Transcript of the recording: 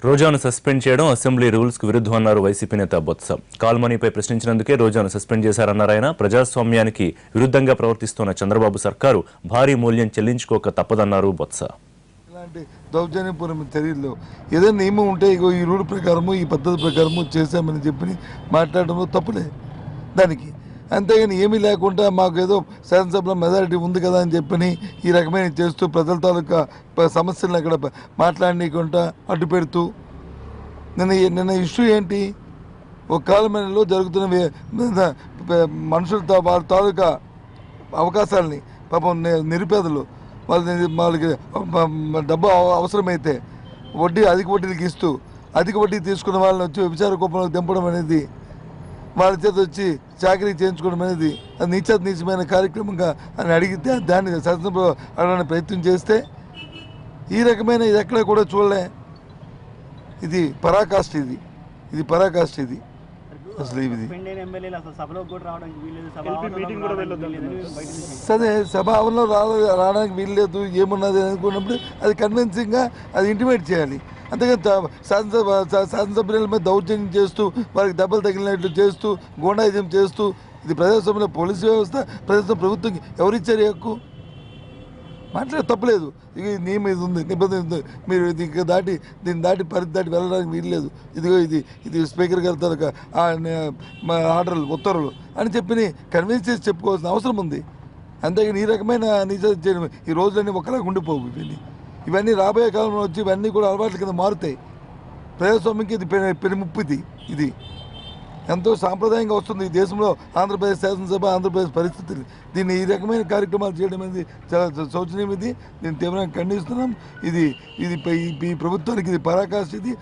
రోజాను suspend చేయడం assembly rules కు విరుద్ధం అన్నారు వైసీపీ నేత బొత్స. కాల్మనీపై ప్రశ్నించినందుకే రోజాను సస్పెండ్ చేశారన్నారు ఆయన. ప్రజాస్వామ్యానికి విరుద్ధంగా ప్రవర్తిస్తున్న చంద్రబాబు సర్కారు భారీ మూల్యం చెల్లించుకోక తప్పదన్నారు బొత్స. ఇలాంటి దౌర్జన్యపూర్వక చర్యల్లో ఏదైనా నియమం ఉంటే ఇగో ఈ రూల్ ప్రకారము ఈ పద్ధతి ప్రకారము చేశామని చెప్పి మాట్లాడడంలో తప్పులే దానికి. అంతేగాని ఏమీ లేకుండా మాకు ఏదో శాసనసభలో మెజారిటీ ఉంది కదా అని చెప్పని ఈ రకమైన చేస్తూ ప్రజల తాలూకా సమస్యలను అక్కడ మాట్లాడనీయకుండా అడ్డు పెడుతూ నిన్న ఇష్యూ ఏంటి, ఒక కాలమేనలో జరుగుతున్న మనుషులతో వాళ్ళ తాలూకా అవకాశాలని పాపం నిరుపేదలు వాళ్ళకి డబ్బు అవసరమైతే అధిక వడ్డీలకు ఇస్తూ అధిక వడ్డీ తీసుకున్న వాళ్ళని వచ్చి వ్యభిచార కూపంలోకి దింపడం అనేది, వాళ్ళ చేత వచ్చి చాకరీ చేయించుకోవడం అనేది అది నీచమైన కార్యక్రమంగా అని అడిగితే దాన్ని శాసనసభలో అడగడానికి ప్రయత్నం చేస్తే ఈ రకమైన ఇది ఎక్కడ కూడా చూడలే. ఇది పరాకాష్ఠ, ఇది పరాకాష్ఠ. ఇది అసలు ఇది సరే సభ ఆవరణలో రావడానికి వీల్లేదు ఏమున్నది అనుకున్నప్పుడు అది కన్విన్సింగ్గా అది ఇంటిమేట్ చేయాలి. అంతేగాని శాసనసభ్యుల మీద దౌర్జన్యం చేస్తూ వారికి దెబ్బలు తగిలినట్లు చేస్తూ గూండాయిజం చేస్తూ ఇది ప్రజాస్వామ్యంలో పోలీసు వ్యవస్థ ప్రభుత్వం ఎవరిచ్చారు హక్కు మాట్లాడే తప్పలేదు. ఇక నియమం ఇది ఉంది, నిబంధన ఉంది, మీరు దీన్ని దాటి పరిధి దాటి వెళ్ళడానికి వీల్లేదు. ఇదిగో ఇది స్పీకర్ గారి తాలూకా ఆర్డర్లు ఉత్తర్వులు అని చెప్పి కన్విన్స్ చేసి చెప్పుకోవాల్సిన అవసరం ఉంది. అంతేగాని ఈ రకమైన నిజం ఈ రోజులన్నీ ఒకలాగా ఉండిపోవు. ఇవన్నీ రాబోయే కాలంలో వచ్చి ఇవన్నీ కూడా అలవాట్ల కింద మారుతాయి. ప్రజాస్వామ్యంకి ఇది పెనుముప్పు. ఇది ఎంతో సాంప్రదాయంగా వస్తుంది ఈ దేశంలో. ఆంధ్రప్రదేశ్ శాసనసభ, ఆంధ్రప్రదేశ్ పరిస్థితులు దీన్ని ఈ రకమైన కార్యక్రమాలు చేయడం అనేది చాలా శోచనీయం. దీన్ని తీవ్రంగా ఖండిస్తున్నాం. ఇది ప్రభుత్వానికి ఇది పరాకాష్ఠ. ఇది